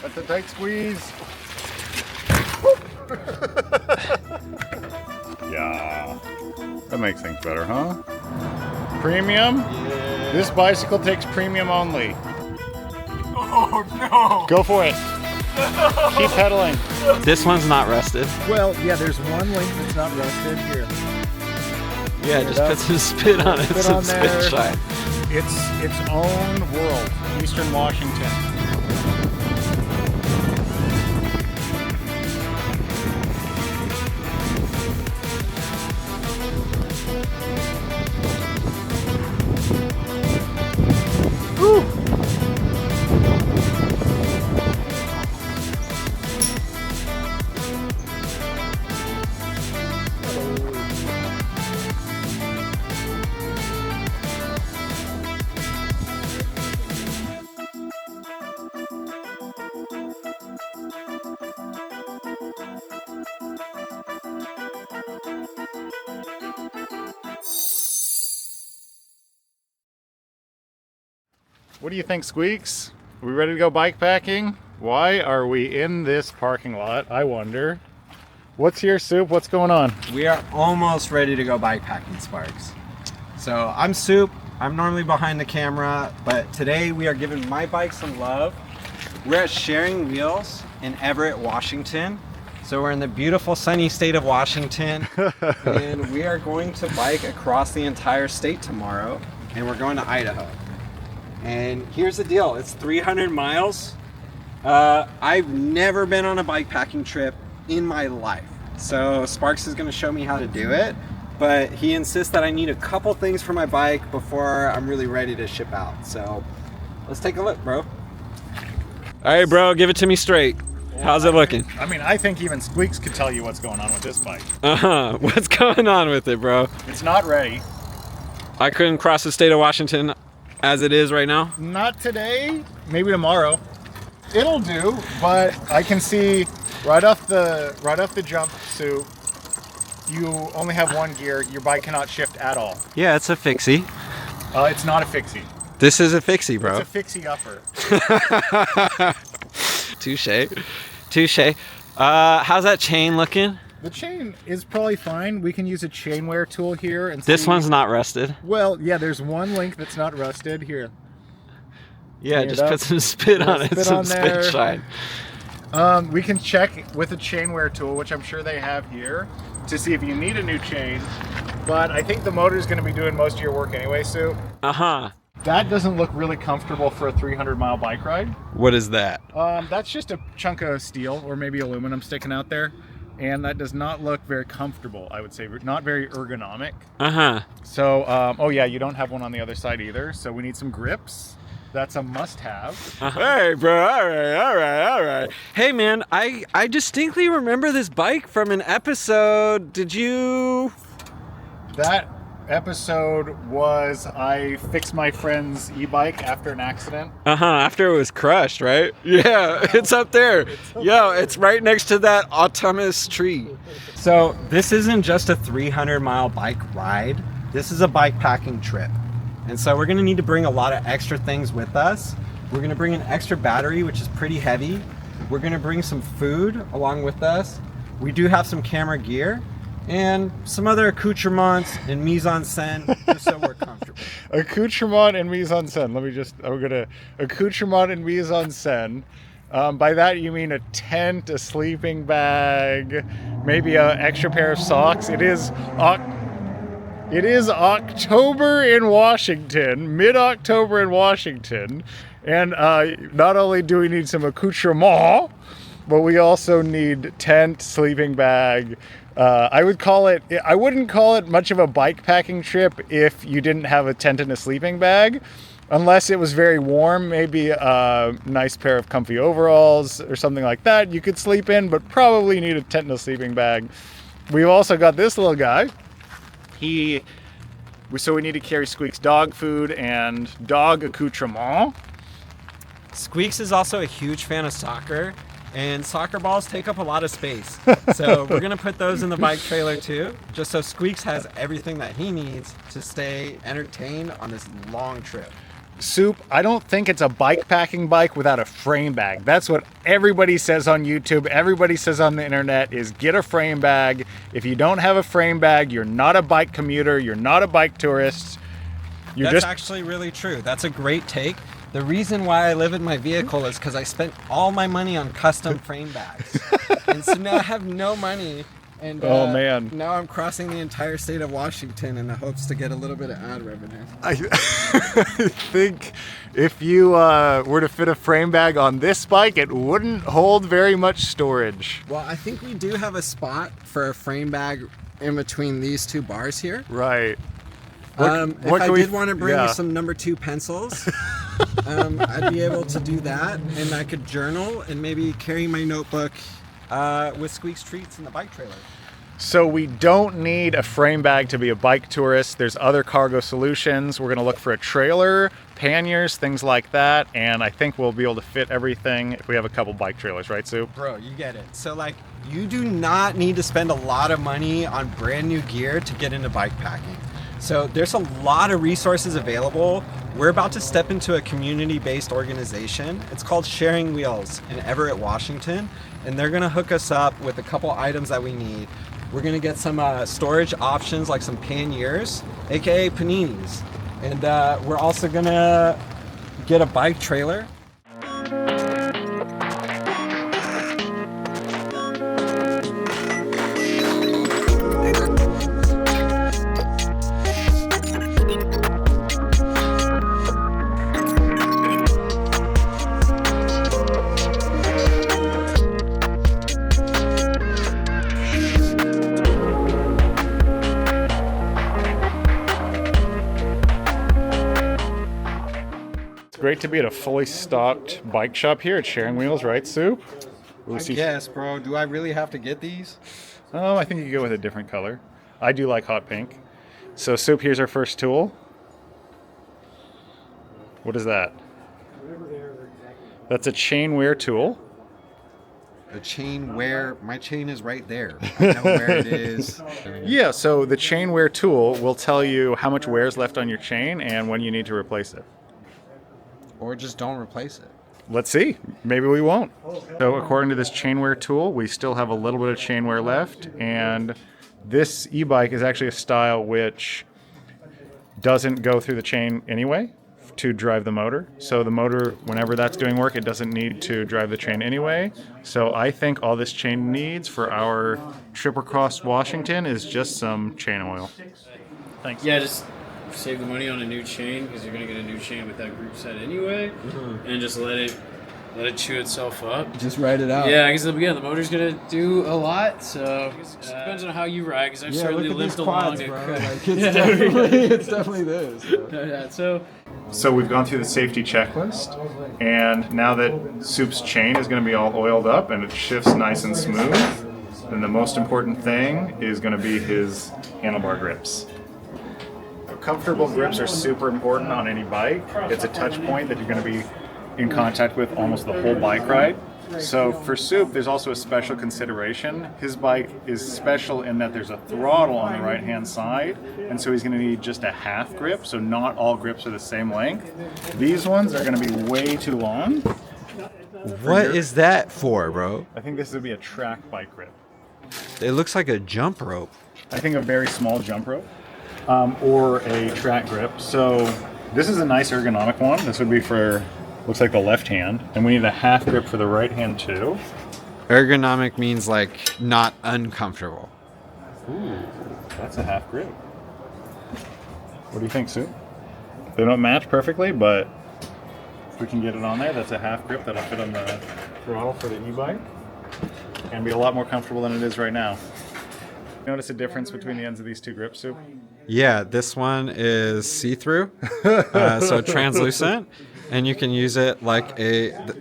That's a tight squeeze. Yeah, that makes things better, huh? Premium? Yeah. This bicycle takes premium only. Oh no! Go for it. Keep pedaling. This one's not rusted. Well, yeah, there's one link that's not rusted here. Yeah, just put some spit on it, Spit some on there. spit shine. It's its own world, Eastern Washington. Woo! What do you think, Squeaks? Are we ready to go bike packing? Why are we in this parking lot, I wonder? What's here, Soup? What's going on? We are almost ready to go bikepacking, Sparks. So I'm Soup. I'm normally behind the camera, but today we are giving my bike some love. We're at Sharing Wheels in Everett, Washington. So we're in the beautiful sunny state of Washington, and we are going to bike across the entire state tomorrow, and we're going to Idaho. And here's the deal, it's 300 miles. I've never been on a bikepacking trip in my life. So Sparks is gonna show me how to do it, but he insists that I need a couple things for my bike before I'm really ready to ship out. So let's take a look, bro. All right, bro, give it to me straight. How's it looking? I mean, I think even Squeaks could tell you what's going on with this bike. What's going on with it, bro? It's not ready. I couldn't cross the state of Washington as it is right now. Not today, maybe tomorrow. It'll do, but I can see right off the jump, Sue, you only have one gear. Your bike cannot shift at all. Yeah, it's a fixie. It's not a fixie. This is a fixie, bro. It's a fixie upper. Touche. Touche. How's that chain looking? The chain is probably fine. We can use a chain wear tool here and This see. one's not rusted. Well, yeah, there's one link that's not rusted here. Yeah, Clean it just up. put some spit on it, Spit some on there. spit shine. We can check with a chain wear tool, which I'm sure they have here, to see if you need a new chain. But I think the motor is going to be doing most of your work anyway, Sue. Uh-huh. That doesn't look really comfortable for a 300-mile bike ride. What is that? That's just a chunk of steel or maybe aluminum sticking out there. And that does not look very comfortable, I would say. Not very ergonomic. Uh-huh. So, oh yeah, you don't have one on the other side either. So we need some grips. That's a must-have. Hey, bro, all right. Hey, man, I distinctly remember this bike from an episode. Did you... That episode was I fixed my friend's e-bike after an accident. After it was crushed, right? Yeah, it's up there. Yo, it's right next to that autumnus tree. So this isn't just a 300-mile bike ride. This is a bikepacking trip. And so we're gonna need to bring a lot of extra things with us. We're gonna bring an extra battery, which is pretty heavy. We're gonna bring some food along with us. We do have some camera gear and some other accoutrements and mise-en-scène, just so we're comfortable. Accoutrement and mise-en-scène. I'm gonna accoutrement and mise-en-scène. By that you mean a tent, a sleeping bag, maybe an extra pair of socks. It is October in Washington, mid-October in Washington, and not only do we need some accoutrement, but we also need tent, sleeping bag. I wouldn't call it much of a bike packing trip if you didn't have a tent and a sleeping bag, unless it was very warm, maybe a nice pair of comfy overalls or something like that you could sleep in, but probably need a tent and a sleeping bag. We've also got this little guy. So we need to carry Squeaks dog food and dog accoutrement. Squeaks is also a huge fan of soccer, and soccer balls take up a lot of space. So we're gonna put those in the bike trailer too, just so Squeaks has everything that he needs to stay entertained on this long trip. Soup, I don't think it's a bike packing bike without a frame bag. That's what everybody says on YouTube. Everybody says on the internet is get a frame bag. If you don't have a frame bag, you're not a bike commuter. You're not a bike tourist. That's actually really true. That's a great take. The reason why I live in my vehicle is because I spent all my money on custom frame bags. And so now I have no money. And oh man! Now I'm crossing the entire state of Washington in the hopes to get a little bit of ad revenue. I think if you were to fit a frame bag on this bike, it wouldn't hold very much storage. Well, I think we do have a spot for a frame bag in between these two bars here. Right. If I did want to bring some number 2 pencils, I'd be able to do that, and I could journal and maybe carry my notebook with Squeaks treats in the bike trailer. So we don't need a frame bag to be a bike tourist. There's other cargo solutions. We're gonna look for a trailer, panniers, things like that, and I think we'll be able to fit everything if we have a couple bike trailers, right, Sue? Bro, you get it. So like, you do not need to spend a lot of money on brand new gear to get into bike packing. So there's a lot of resources available. We're about to step into a community-based organization. It's called Sharing Wheels in Everett, Washington, and they're gonna hook us up with a couple items that we need. We're gonna get some storage options like some panniers, aka paninis, and we're also gonna get a bike trailer. Great to be at a fully stocked bike shop here at Sharing Wheels, right, Soup? Yes, bro. Do I really have to get these? Oh, I think you could go with a different color. I do like hot pink. So, Soup, here's our first tool. What is that? That's a chain wear tool. The chain wear, my chain is right there. I know where it is. Yeah, so the chain wear tool will tell you how much wear is left on your chain and when you need to replace it. Or just don't replace it. Let's see. Maybe we won't. So according to this chain wear tool, we still have a little bit of chain wear left, and this e-bike is actually a style which doesn't go through the chain anyway to drive the motor. So the motor, whenever that's doing work, it doesn't need to drive the chain anyway. So I think all this chain needs for our trip across Washington is just some chain oil. Thanks. Yeah, just save the money on a new chain because you're gonna get a new chain with that group set anyway, and just let it chew itself up. Just write it out. Yeah, because the motor's gonna do a lot, so it depends on how you ride. Because I've certainly lived along it. Like, it's definitely this. Yeah, So we've gone through the safety checklist, and now that Soup's chain is going to be all oiled up and it shifts nice and smooth, then the most important thing is going to be his handlebar grips. Comfortable grips are super important on any bike. It's a touch point that you're going to be in contact with almost the whole bike ride. So for Soup, there's also a special consideration. His bike is special in that there's a throttle on the right-hand side, and so he's going to need just a half grip, so not all grips are the same length. These ones are going to be way too long. What is that for, bro? I think this would be a track bike grip. It looks like a jump rope. I think a very small jump rope, or a track grip. So this is a nice ergonomic one. This would be for, looks like the left hand, and we need a half grip for the right hand too. Ergonomic means like not uncomfortable. Ooh, that's a half grip. What do you think, Sue? They don't match perfectly, but if we can get it on there, that's a half grip that'll fit on the throttle for the e-bike and be a lot more comfortable than it is right now. Notice a difference between the ends of these two grips, Sue? Yeah, this one is see-through, so translucent, and you can use it like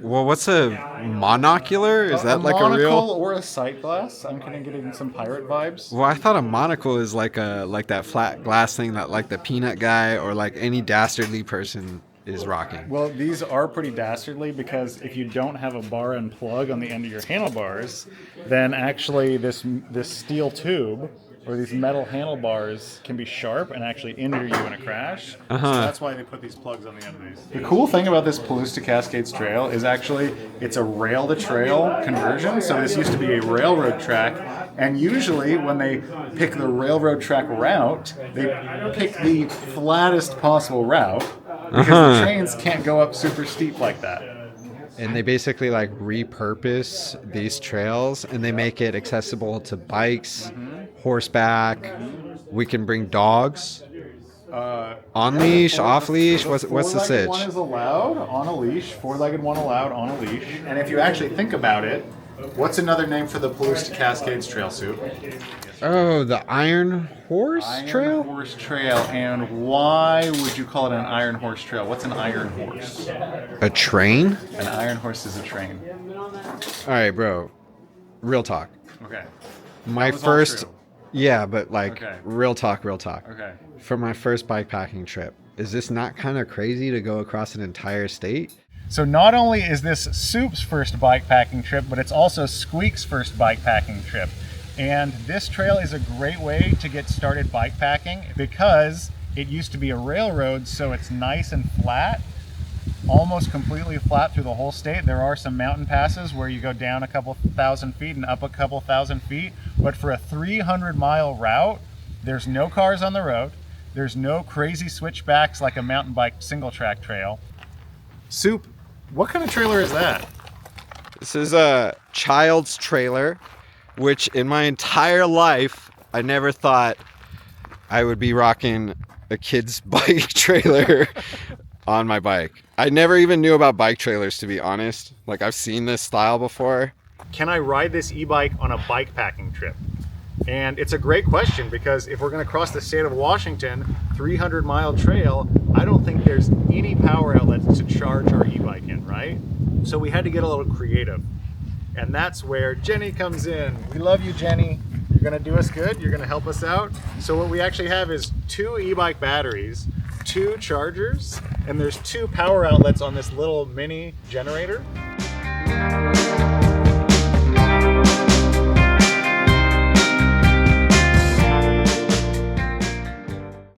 what's a monocular? Is that like a real? Monocle or a sight glass? I'm kind of getting some pirate vibes. Well, I thought a monocle is like that flat glass thing that like the peanut guy or like any dastardly person is rocking. Well, these are pretty dastardly because if you don't have a bar and plug on the end of your handlebars, then actually this steel tube or these metal handlebars can be sharp and actually injure you in a crash. So that's why they put these plugs on the end of these. The cool thing about this Palouse to Cascades trail is actually it's a rail to trail conversion. So this used to be a railroad track, and usually when they pick the railroad track route, they pick the flattest possible route because the trains can't go up super steep like that. And they basically like repurpose these trails and they make it accessible to bikes, horseback. We can bring dogs. On leash, off leash. What's the Four-legged sitch? one is allowed on a leash. Four-legged one allowed on a leash. And if you actually think about it, what's another name for the Palouse to Cascades trail, Soup? Oh, the Iron Horse Trail? Iron Horse Trail. And why would you call it an Iron Horse Trail? What's an Iron Horse? A train? An Iron Horse is a train. All right, bro. Real talk. Okay. My was all first, true. yeah, but like Okay. real talk. Okay. For my first bikepacking trip, is this not kind of crazy to go across an entire state? So not only is this Soup's first bikepacking trip, but it's also Squeak's first bikepacking trip. And this trail is a great way to get started bikepacking because it used to be a railroad, so it's nice and flat, almost completely flat through the whole state. There are some mountain passes where you go down a couple thousand feet and up a couple thousand feet, but for a 300-mile route, there's no cars on the road. There's no crazy switchbacks like a mountain bike single track trail. Soup, what kind of trailer is that? This is a child's trailer, which in my entire life, I never thought I would be rocking a kid's bike trailer on my bike. I never even knew about bike trailers, to be honest. Like, I've seen this style before. Can I ride this e-bike on a bikepacking trip? And it's a great question because if we're going to cross the state of Washington, 300-mile trail, I don't think there's any power outlets to charge our e-bike in, right? So we had to get a little creative. And that's where Jenny comes in. We love you, Jenny. You're going to do us good. You're going to help us out. So what we actually have is 2 e-bike batteries, 2 chargers, and there's 2 power outlets on this little mini generator.